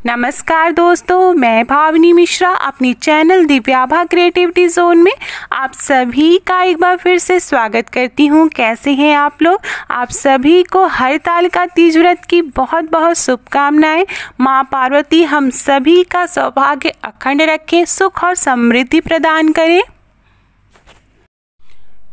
नमस्कार दोस्तों, मैं भावनी मिश्रा अपनी चैनल दिव्याभा क्रिएटिविटी जोन में आप सभी का एक बार फिर से स्वागत करती हूँ। कैसे हैं आप लोग? आप सभी को हरतालिका तीज व्रत की बहुत बहुत शुभकामनाएं। माँ पार्वती हम सभी का सौभाग्य अखंड रखें, सुख और समृद्धि प्रदान करें।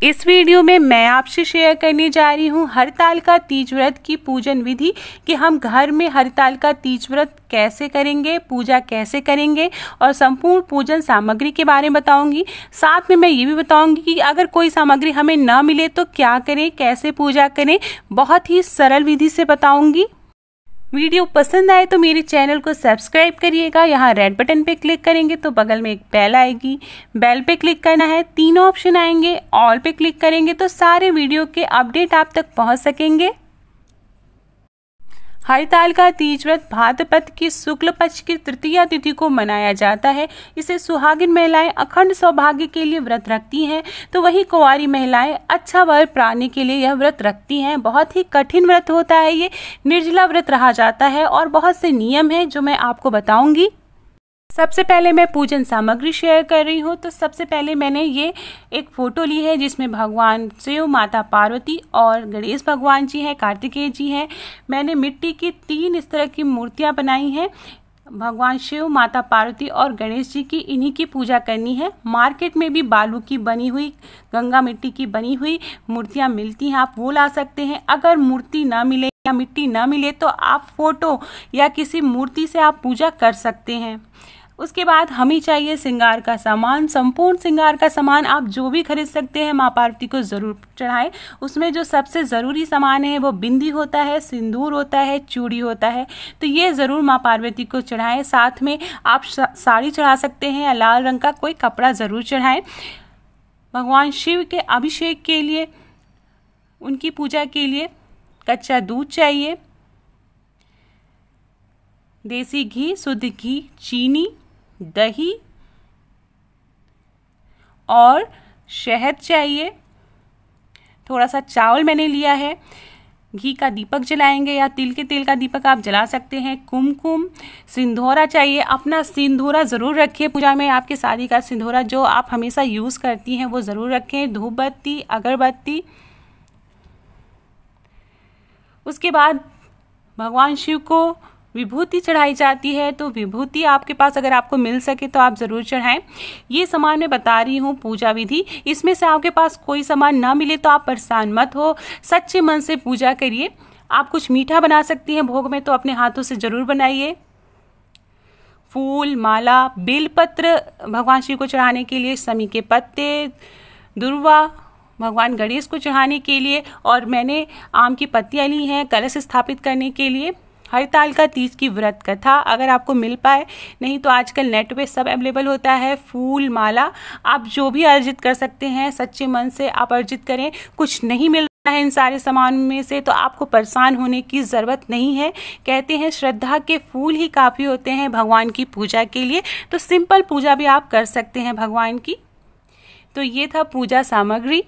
इस वीडियो में मैं आपसे शेयर करने जा रही हूँ हरतालिका तीज व्रत की पूजन विधि कि हम घर में हरतालिका तीज व्रत कैसे करेंगे, पूजा कैसे करेंगे और संपूर्ण पूजन सामग्री के बारे में बताऊंगी। साथ में मैं ये भी बताऊंगी कि अगर कोई सामग्री हमें न मिले तो क्या करें, कैसे पूजा करें, बहुत ही सरल विधि से बताऊंगी। वीडियो पसंद आए तो मेरे चैनल को सब्सक्राइब करिएगा। यहाँ रेड बटन पे क्लिक करेंगे तो बगल में एक बेल आएगी, बेल पे क्लिक करना है। तीनों ऑप्शन आएंगे, ऑल पे क्लिक करेंगे तो सारे वीडियो के अपडेट आप तक पहुँच सकेंगे। हरतालिका तीज व्रत भाद्रपद की शुक्ल पक्ष की तृतीया तिथि को मनाया जाता है। इसे सुहागिन महिलाएं अखंड सौभाग्य के लिए व्रत रखती हैं, तो वही कुंवारी महिलाएं अच्छा वर पाने के लिए यह व्रत रखती हैं। बहुत ही कठिन व्रत होता है, ये निर्जला व्रत रहा जाता है और बहुत से नियम हैं जो मैं आपको बताऊंगी। सबसे पहले मैं पूजन सामग्री शेयर कर रही हूँ। तो सबसे पहले मैंने ये एक फ़ोटो ली है जिसमें भगवान शिव, माता पार्वती और गणेश भगवान जी हैं, कार्तिकेय जी हैं। मैंने मिट्टी की 3 इस तरह की मूर्तियाँ बनाई हैं। भगवान शिव, माता पार्वती और गणेश जी की, इन्हीं की पूजा करनी है। मार्केट में भी बालू की बनी हुई, गंगा मिट्टी की बनी हुई मूर्तियाँ मिलती हैं, आप वो ला सकते हैं। अगर मूर्ति ना मिले या मिट्टी ना मिले तो आप फोटो या किसी मूर्ति से आप पूजा कर सकते हैं। उसके बाद हमें चाहिए श्रृंगार का सामान। संपूर्ण श्रृंगार का सामान आप जो भी खरीद सकते हैं, माँ पार्वती को ज़रूर चढ़ाएं। उसमें जो सबसे ज़रूरी सामान है वो बिंदी होता है, सिंदूर होता है, चूड़ी होता है, तो ये ज़रूर माँ पार्वती को चढ़ाएं। साथ में आप साड़ी चढ़ा सकते हैं या लाल रंग का कोई कपड़ा ज़रूर चढ़ाएं। भगवान शिव के अभिषेक के लिए, उनकी पूजा के लिए कच्चा दूध चाहिए, देसी घी, शुद्ध घी, चीनी, दही और शहद चाहिए। थोड़ा सा चावल मैंने लिया है। घी का दीपक जलाएंगे या तिल के तेल का दीपक आप जला सकते हैं। कुमकुम, सिंदूरा चाहिए। अपना सिंदूरा ज़रूर रखिए पूजा में। आपके शादी का सिंदूरा जो आप हमेशा यूज़ करती हैं वो ज़रूर रखें। धूप बत्ती, अगरबत्ती। उसके बाद भगवान शिव को विभूति चढ़ाई जाती है, तो विभूति आपके पास अगर आपको मिल सके तो आप ज़रूर चढ़ाएं। ये सामान मैं बता रही हूँ पूजा विधि। इसमें से आपके पास कोई सामान ना मिले तो आप परेशान मत हो, सच्चे मन से पूजा करिए। आप कुछ मीठा बना सकती हैं भोग में, तो अपने हाथों से ज़रूर बनाइए। फूल, माला, बेलपत्र भगवान शिव को चढ़ाने के लिए, समी के पत्ते, दुर्वा भगवान गणेश को चढ़ाने के लिए, और मैंने आम की पत्तियाँ ली हैं कलश स्थापित करने के लिए। हरतालिका तीज की व्रत कथा अगर आपको मिल पाए, नहीं तो आजकल नेट पे सब अवेलेबल होता है। फूल, माला आप जो भी अर्जित कर सकते हैं, सच्चे मन से आप अर्जित करें। कुछ नहीं मिल रहा है इन सारे सामान में से तो आपको परेशान होने की ज़रूरत नहीं है। कहते हैं श्रद्धा के फूल ही काफ़ी होते हैं भगवान की पूजा के लिए, तो सिंपल पूजा भी आप कर सकते हैं भगवान की। तो ये था पूजा सामग्री।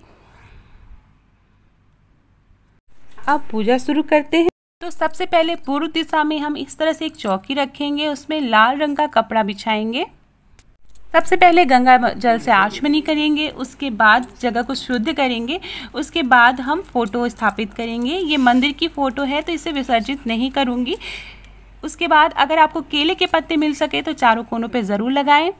अब पूजा शुरू करते हैं। तो सबसे पहले पूर्व दिशा में हम इस तरह से एक चौकी रखेंगे, उसमें लाल रंग का कपड़ा बिछाएंगे। सबसे पहले गंगा जल से आचमनी करेंगे, उसके बाद जगह को शुद्ध करेंगे। उसके बाद हम फोटो स्थापित करेंगे। ये मंदिर की फ़ोटो है तो इसे विसर्जित नहीं करूँगी। उसके बाद अगर आपको केले के पत्ते मिल सके तो चारों कोनों पे ज़रूर लगाएं।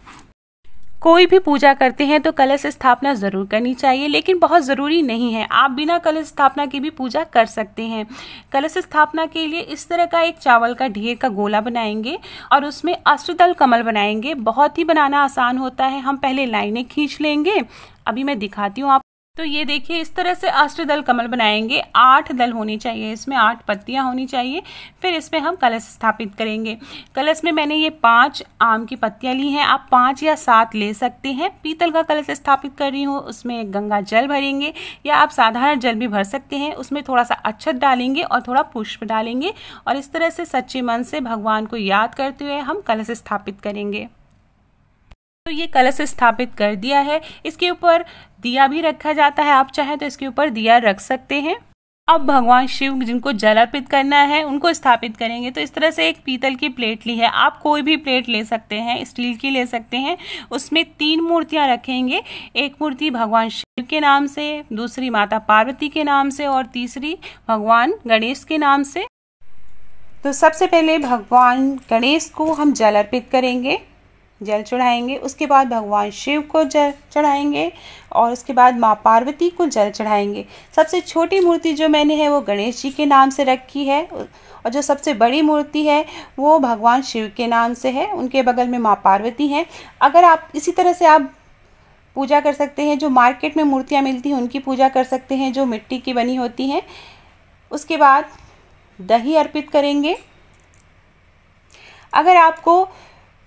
कोई भी पूजा करते हैं तो कलश स्थापना ज़रूर करनी चाहिए, लेकिन बहुत ज़रूरी नहीं है। आप बिना कलश स्थापना की भी पूजा कर सकते हैं। कलश स्थापना के लिए इस तरह का एक चावल का ढेर का गोला बनाएंगे और उसमें अष्टदल कमल बनाएंगे। बहुत ही बनाना आसान होता है। हम पहले लाइनें खींच लेंगे, अभी मैं दिखाती हूँ आप। तो ये देखिए इस तरह से अष्टदल कमल बनाएंगे। 8 दल होनी चाहिए, इसमें 8 पत्तियां होनी चाहिए। फिर इसमें हम कलश स्थापित करेंगे। कलश में मैंने ये 5 आम की पत्तियां ली हैं, आप 5 या 7 ले सकते हैं। पीतल का कलश स्थापित कर रही हूँ, उसमें गंगा जल भरेंगे या आप साधारण जल भी भर सकते हैं। उसमें थोड़ा सा अक्षत डालेंगे और थोड़ा पुष्प डालेंगे और इस तरह से सच्चे मन से भगवान को याद करते हुए हम कलश स्थापित करेंगे। तो ये कलश स्थापित कर दिया है। इसके ऊपर दिया भी रखा जाता है, आप चाहें तो इसके ऊपर दिया रख सकते हैं। अब भगवान शिव जिनको जल अर्पित करना है उनको स्थापित करेंगे। तो इस तरह से एक पीतल की प्लेट ली है, आप कोई भी प्लेट ले सकते हैं, स्टील की ले सकते हैं। उसमें 3 मूर्तियां रखेंगे, एक मूर्ति भगवान शिव के नाम से, दूसरी माता पार्वती के नाम से और तीसरी भगवान गणेश के नाम से। तो सबसे पहले भगवान गणेश को हम जल अर्पित करेंगे, जल चढ़ाएंगे। उसके बाद भगवान शिव को जल चढ़ाएंगे और उसके बाद माँ पार्वती को जल चढ़ाएंगे। सबसे छोटी मूर्ति जो मैंने है वो गणेश जी के नाम से रखी है और जो सबसे बड़ी मूर्ति है वो भगवान शिव के नाम से है, उनके बगल में माँ पार्वती हैं। अगर आप इसी तरह से आप पूजा कर सकते हैं, जो मार्केट में मूर्तियाँ मिलती हैं उनकी पूजा कर सकते हैं जो मिट्टी की बनी होती हैं। उसके बाद दही अर्पित करेंगे। अगर आपको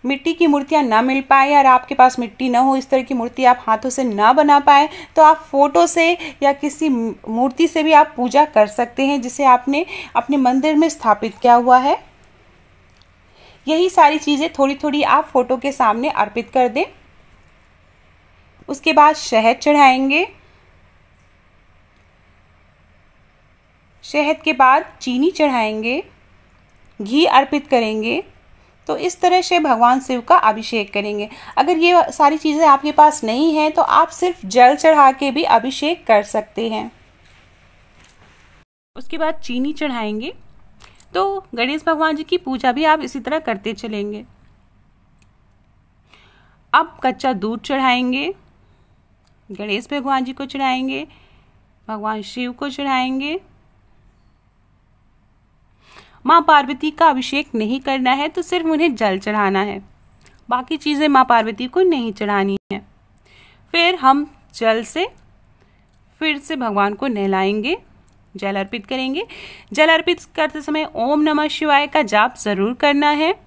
मिट्टी की मूर्तियाँ ना मिल पाए और आपके पास मिट्टी ना हो, इस तरह की मूर्ति आप हाथों से ना बना पाए, तो आप फोटो से या किसी मूर्ति से भी आप पूजा कर सकते हैं जिसे आपने अपने मंदिर में स्थापित किया हुआ है। यही सारी चीज़ें थोड़ी थोड़ी आप फोटो के सामने अर्पित कर दें। उसके बाद शहद चढ़ाएंगे। शहद के बाद चीनी चढ़ाएंगे, घी अर्पित करेंगे। तो इस तरह से भगवान शिव का अभिषेक करेंगे। अगर ये सारी चीज़ें आपके पास नहीं हैं तो आप सिर्फ जल चढ़ा के भी अभिषेक कर सकते हैं। उसके बाद चीनी चढ़ाएंगे। तो गणेश भगवान जी की पूजा भी आप इसी तरह करते चलेंगे। अब कच्चा दूध चढ़ाएंगे, गणेश भगवान जी को चढ़ाएंगे, भगवान शिव को चढ़ाएंगे। माँ पार्वती का अभिषेक नहीं करना है तो सिर्फ उन्हें जल चढ़ाना है, बाकी चीज़ें माँ पार्वती को नहीं चढ़ानी है। फिर हम जल से फिर से भगवान को नहलाएंगे, जल अर्पित करेंगे। जल अर्पित करते समय ओम नमः शिवाय का जाप जरूर करना है।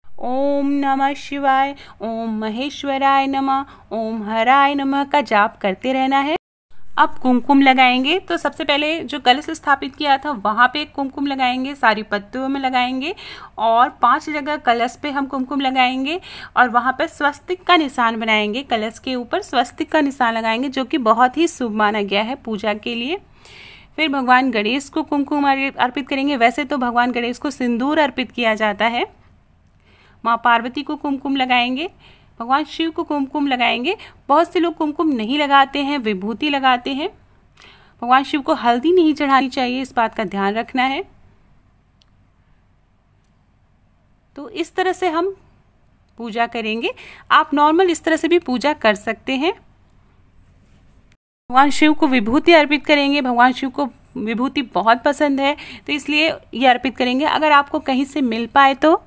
ओम नमः शिवाय, ओम महेश्वराय नमः, ओम हराय नमः का जाप करते रहना है। अब कुमकुम लगाएंगे। तो सबसे पहले जो कलश स्थापित किया था वहाँ पे कुमकुम लगाएंगे, सारी पत्तियों में लगाएंगे और 5 जगह कलश पे हम कुमकुम लगाएंगे और वहाँ पे स्वस्तिक का निशान बनाएंगे। कलश के ऊपर स्वस्तिक का निशान लगाएंगे जो कि बहुत ही शुभ माना गया है पूजा के लिए। फिर भगवान गणेश को कुमकुम अर्पित करेंगे। वैसे तो भगवान गणेश को सिंदूर अर्पित किया जाता है। माँ पार्वती को कुमकुम लगाएंगे, भगवान शिव को कुमकुम लगाएंगे। बहुत से लोग कुमकुम नहीं लगाते हैं, विभूति लगाते हैं। भगवान शिव को हल्दी नहीं चढ़ानी चाहिए, इस बात का ध्यान रखना है। तो इस तरह से हम पूजा करेंगे। आप नॉर्मल इस तरह से भी पूजा कर सकते हैं। भगवान शिव को विभूति अर्पित करेंगे। भगवान शिव को विभूति बहुत पसंद है तो इसलिए ये अर्पित करेंगे। अगर आपको कहीं से मिल पाए तो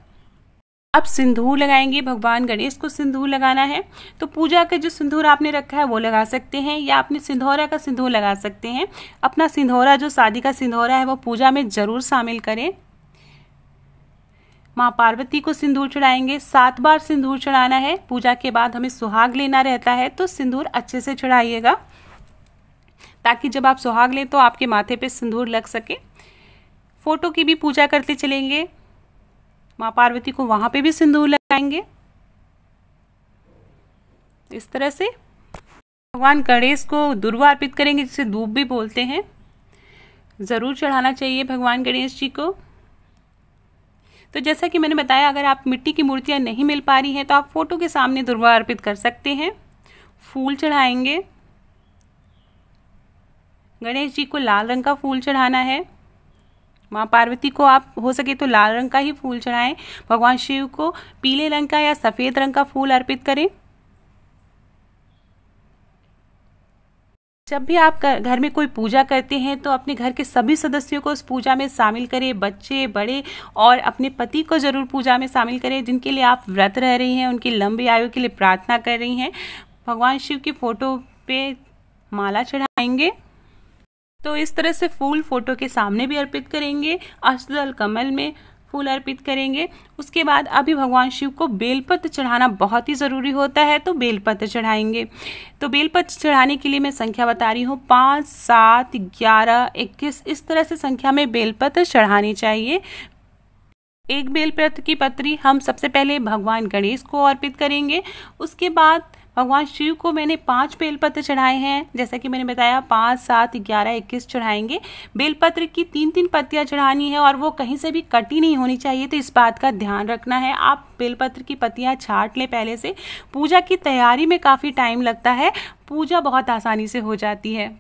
अब सिंदूर लगाएंगे। भगवान गणेश को सिंदूर लगाना है तो पूजा का जो सिंदूर आपने रखा है वो लगा सकते हैं या अपने सिंदूरा का सिंदूर लगा सकते हैं। अपना सिंदूरा जो शादी का सिंदूरा है वो पूजा में जरूर शामिल करें। माँ पार्वती को सिंदूर चढ़ाएंगे। 7 बार सिंदूर चढ़ाना है। पूजा के बाद हमें सुहाग लेना रहता है तो सिंदूर अच्छे से चढ़ाइएगा ताकि जब आप सुहाग लें तो आपके माथे पे सिंदूर लग सके। फोटो की भी पूजा करते चलेंगे। माँ पार्वती को वहां पे भी सिंदूर लगाएंगे। इस तरह से भगवान गणेश को दुर्वा अर्पित करेंगे जिसे दूब भी बोलते हैं। जरूर चढ़ाना चाहिए भगवान गणेश जी को। तो जैसा कि मैंने बताया, अगर आप मिट्टी की मूर्तियां नहीं मिल पा रही हैं तो आप फोटो के सामने दुर्वा अर्पित कर सकते हैं। फूल चढ़ाएंगे। गणेश जी को लाल रंग का फूल चढ़ाना है। माँ पार्वती को आप हो सके तो लाल रंग का ही फूल चढ़ाएं। भगवान शिव को पीले रंग का या सफेद रंग का फूल अर्पित करें। जब भी आप घर में कोई पूजा करते हैं तो अपने घर के सभी सदस्यों को उस पूजा में शामिल करें, बच्चे बड़े, और अपने पति को जरूर पूजा में शामिल करें जिनके लिए आप व्रत रह रही हैं, उनकी लंबी आयु के लिए प्रार्थना कर रही हैं। भगवान शिव की फोटो पे माला चढ़ाएंगे। तो इस तरह से फूल फोटो के सामने भी अर्पित करेंगे, अष्टदल कमल में फूल अर्पित करेंगे। उसके बाद अभी भगवान शिव को बेलपत्र चढ़ाना बहुत ही ज़रूरी होता है तो बेलपत्र चढ़ाएंगे। तो बेलपत्र चढ़ाने के लिए मैं संख्या बता रही हूँ, 5, 7, 11, 21 इस तरह से संख्या में बेलपत्र चढ़ानी चाहिए। एक बेलपत्र की पत्री हम सबसे पहले भगवान गणेश को अर्पित करेंगे। उसके बाद भगवान शिव को मैंने 5 बेलपत्र चढ़ाए हैं, जैसा कि मैंने बताया 5, 7, 11, 21 चढ़ाएंगे। बेलपत्र की 3-3 पत्तियां चढ़ानी है और वो कहीं से भी कटी नहीं होनी चाहिए, तो इस बात का ध्यान रखना है। आप बेलपत्र की पत्तियां छांट लें पहले से। पूजा की तैयारी में काफ़ी टाइम लगता है, पूजा बहुत आसानी से हो जाती है।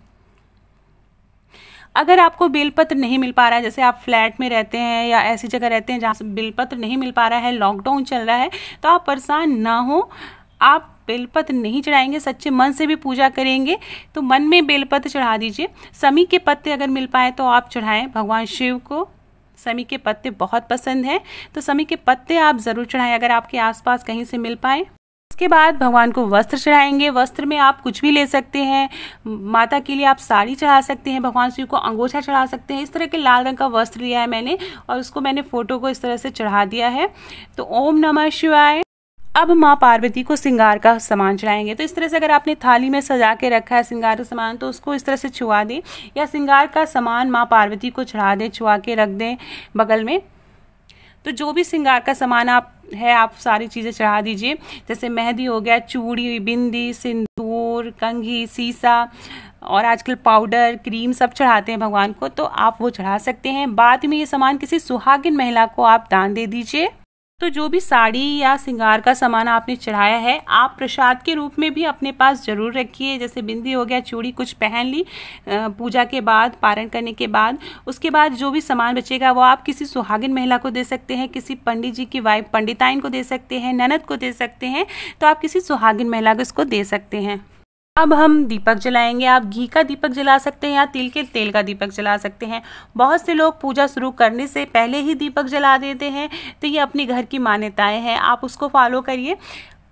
अगर आपको बेलपत्र नहीं मिल पा रहा है, जैसे आप फ्लैट में रहते हैं या ऐसी जगह रहते हैं जहाँ से बेलपत्र नहीं मिल पा रहा है, लॉकडाउन चल रहा है, तो आप परेशान ना हो। आप बेलपत्र नहीं चढ़ाएंगे, सच्चे मन से भी पूजा करेंगे तो मन में बेलपत्र चढ़ा दीजिए। समी के पत्ते अगर मिल पाए तो आप चढ़ाएं। भगवान शिव को समी के पत्ते बहुत पसंद हैं, तो समी के पत्ते आप ज़रूर चढ़ाएं अगर आपके आसपास कहीं से मिल पाए। उसके बाद भगवान को वस्त्र चढ़ाएंगे। वस्त्र में आप कुछ भी ले सकते हैं। माता के लिए आप साड़ी चढ़ा सकते हैं, भगवान शिव को अंगोछा चढ़ा सकते हैं। इस तरह के लाल रंग का वस्त्र लिया है मैंने और उसको मैंने फोटो को इस तरह से चढ़ा दिया है। तो ओम नमः शिवाय। अब माँ पार्वती को श्रृंगार का सामान चढ़ाएंगे। तो इस तरह से अगर आपने थाली में सजा के रखा है श्रृंगार का सामान, तो उसको इस तरह से छुआ दें, या श्रृंगार का सामान माँ पार्वती को चढ़ा दें, छुआ के रख दें बगल में। तो जो भी श्रृंगार का सामान आप सारी चीज़ें चढ़ा दीजिए। जैसे मेहंदी हो गया, चूड़ी, बिंदी, सिंदूर, कंघी, सीसा और आजकल पाउडर, क्रीम सब चढ़ाते हैं भगवान को, तो आप वो चढ़ा सकते हैं। बाद में ये सामान किसी सुहागिन महिला को आप दान दे दीजिए। तो जो भी साड़ी या श्रृंगार का सामान आपने चढ़ाया है, आप प्रसाद के रूप में भी अपने पास जरूर रखिए। जैसे बिंदी हो गया, चूड़ी कुछ पहन ली पूजा के बाद, पारण करने के बाद। उसके बाद जो भी सामान बचेगा वो आप किसी सुहागिन महिला को दे सकते हैं, किसी पंडित जी की वाइफ पंडिताइन को दे सकते हैं, ननद को दे सकते हैं। तो आप किसी सुहागिन महिला को इसको दे सकते हैं। अब हम दीपक जलाएंगे। आप घी का दीपक जला सकते हैं या तिल के तेल का दीपक जला सकते हैं। बहुत से लोग पूजा शुरू करने से पहले ही दीपक जला देते हैं, तो ये अपनी घर की मान्यताएं हैं, आप उसको फॉलो करिए।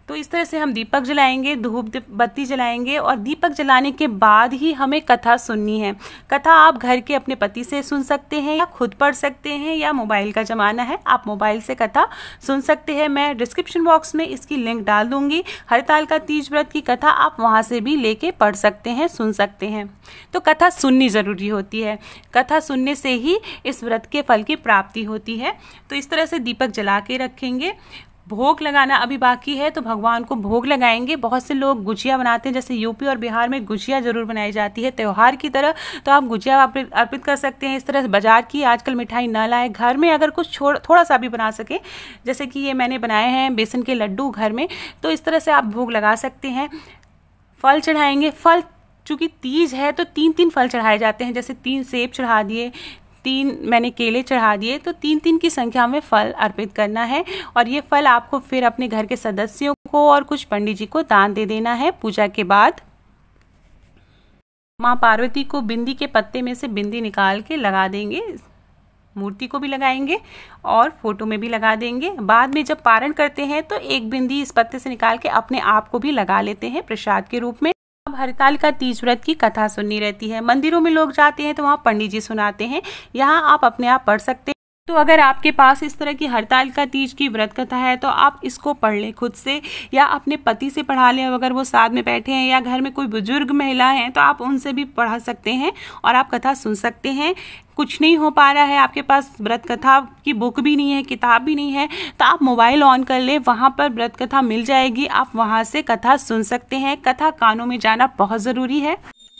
तो इस तरह से हम दीपक जलाएंगे, धूप बत्ती जलाएंगे और दीपक जलाने के बाद ही हमें कथा सुननी है। कथा आप घर के अपने पति से सुन सकते हैं या खुद पढ़ सकते हैं, या मोबाइल का ज़माना है, आप मोबाइल से कथा सुन सकते हैं। मैं डिस्क्रिप्शन बॉक्स में इसकी लिंक डाल दूंगी। हरताल का तीज व्रत की कथा आप वहाँ से भी लेके पढ़ सकते हैं, सुन सकते हैं। तो कथा सुननी ज़रूरी होती है, कथा सुनने से ही इस व्रत के फल की प्राप्ति होती है। तो इस तरह से दीपक जला के रखेंगे। भोग लगाना अभी बाकी है, तो भगवान को भोग लगाएंगे। बहुत से लोग गुजिया बनाते हैं, जैसे यूपी और बिहार में गुजिया जरूर बनाई जाती है त्यौहार की तरह, तो आप गुजिया अर्पित कर सकते हैं। इस तरह बाजार की आजकल मिठाई न लाए, घर में अगर कुछ थोड़ा सा भी बना सके, जैसे कि ये मैंने बनाए हैं बेसन के लड्डू घर में, तो इस तरह से आप भोग लगा सकते हैं। फल चढ़ाएंगे। फल चूँकि तीज है तो 3-3 फल चढ़ाए जाते हैं। जैसे 3 सेब चढ़ा दिए, 3 मैंने केले चढ़ा दिए, तो 3-3 की संख्या में फल अर्पित करना है। और ये फल आपको फिर अपने घर के सदस्यों को और कुछ पंडित जी को दान दे देना है। पूजा के बाद माँ पार्वती को बिंदी के पत्ते में से बिंदी निकाल के लगा देंगे, मूर्ति को भी लगाएंगे और फोटो में भी लगा देंगे। बाद में जब पारण करते हैं तो एक बिंदी इस पत्ते से निकाल के अपने आप को भी लगा लेते हैं प्रसाद के रूप में। अब हरताल का तीज व्रत की कथा सुननी रहती है। मंदिरों में लोग जाते हैं तो वहाँ पंडित जी सुनाते हैं, यहाँ आप अपने आप पढ़ सकते हैं। तो अगर आपके पास इस तरह की हरताल का तीज की व्रत कथा है तो आप इसको पढ़ लें खुद से, या अपने पति से पढ़ा लें अगर वो साथ में बैठे हैं, या घर में कोई बुजुर्ग महिला हैं तो आप उनसे भी पढ़ा सकते हैं और आप कथा सुन सकते हैं। कुछ नहीं हो पा रहा है, आपके पास व्रत कथा की बुक भी नहीं है, किताब भी नहीं है, तो आप मोबाइल ऑन कर लें, वहाँ पर व्रत कथा मिल जाएगी, आप वहाँ से कथा सुन सकते हैं। कथा कानों में जाना बहुत ज़रूरी है।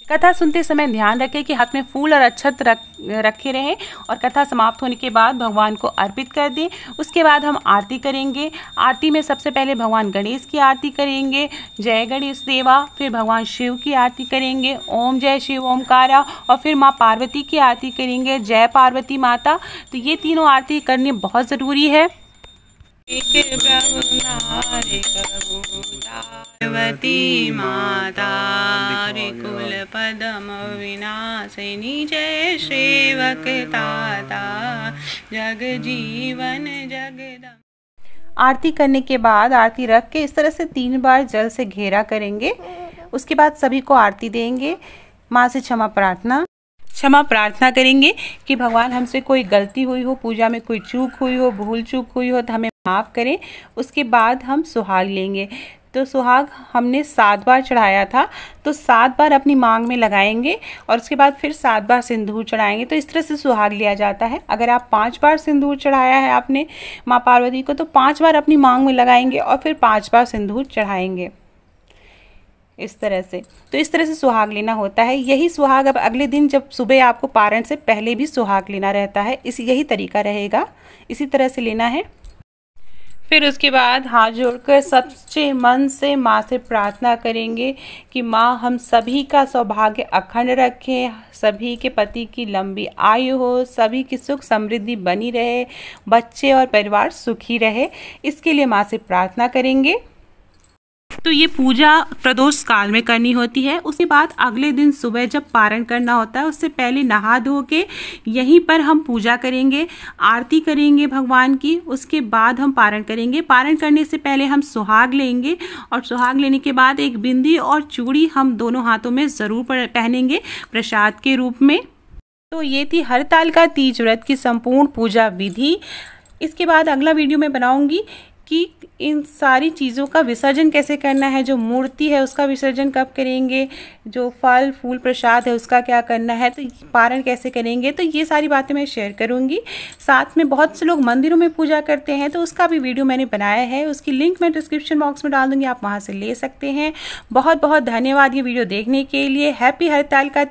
कथा सुनते समय ध्यान रखें कि हाथ में फूल और अक्षत रखे रहें और कथा समाप्त होने के बाद भगवान को अर्पित कर दें। उसके बाद हम आरती करेंगे। आरती में सबसे पहले भगवान गणेश की आरती करेंगे, जय गणेश देवा, फिर भगवान शिव की आरती करेंगे, ओम जय शिव ओमकारा, और फिर माँ पार्वती की आरती करेंगे, जय पार्वती माता। तो ये तीनों आरती करनी बहुत ज़रूरी है। पार्वती माता कुल पदम विनाशिनी, जय सेवक ताता जग जीवन जगदम। आरती करने के बाद आरती रख के इस तरह से 3 बार जल से घेरा करेंगे। उसके बाद सभी को आरती देंगे। माँ से क्षमा प्रार्थना करेंगे कि भगवान हमसे कोई गलती हुई हो, पूजा में कोई चूक हुई हो, भूल चूक हुई हो तो हमें माफ़ करें। उसके बाद हम सुहाग लेंगे। तो सुहाग हमने 7 बार चढ़ाया था, तो 7 बार अपनी मांग में लगाएंगे और उसके बाद फिर 7 बार सिंदूर चढ़ाएंगे। तो इस तरह से सुहाग लिया जाता है। अगर आप 5 बार सिंदूर चढ़ाया है आपने माँ पार्वती को, तो 5 बार अपनी मांग में लगाएंगे और फिर 5 बार सिंदूर चढ़ाएंगे। इस तरह से। तो इस तरह से सुहाग लेना होता है। यही सुहाग अब अगले दिन जब सुबह आपको पारण से पहले भी सुहाग लेना रहता है, यही तरीका रहेगा, इसी तरह से लेना है। फिर उसके बाद हाथ जोड़कर सच्चे मन से माँ से प्रार्थना करेंगे कि माँ हम सभी का सौभाग्य अखंड रखें, सभी के पति की लंबी आयु हो, सभी की सुख समृद्धि बनी रहे, बच्चे और परिवार सुखी रहे, इसके लिए माँ से प्रार्थना करेंगे। तो ये पूजा प्रदोष काल में करनी होती है। उसके बाद अगले दिन सुबह जब पारण करना होता है, उससे पहले नहा धो के यहीं पर हम पूजा करेंगे, आरती करेंगे भगवान की। उसके बाद हम पारण करेंगे। पारण करने से पहले हम सुहाग लेंगे और सुहाग लेने के बाद एक बिंदी और चूड़ी हम दोनों हाथों में ज़रूर पहनेंगे प्रसाद के रूप में। तो ये थी हरतालिका तीज व्रत की संपूर्ण पूजा विधि। इसके बाद अगला वीडियो मैं बनाऊंगी कि इन सारी चीज़ों का विसर्जन कैसे करना है। जो मूर्ति है उसका विसर्जन कब करेंगे, जो फल फूल प्रसाद है उसका क्या करना है, तो पारण कैसे करेंगे, तो ये सारी बातें मैं शेयर करूंगी। साथ में बहुत से लोग मंदिरों में पूजा करते हैं, तो उसका भी वीडियो मैंने बनाया है, उसकी लिंक मैं डिस्क्रिप्शन बॉक्स में डाल दूंगी, आप वहाँ से ले सकते हैं। बहुत बहुत धन्यवाद ये वीडियो देखने के लिए। हैप्पी हरतालिका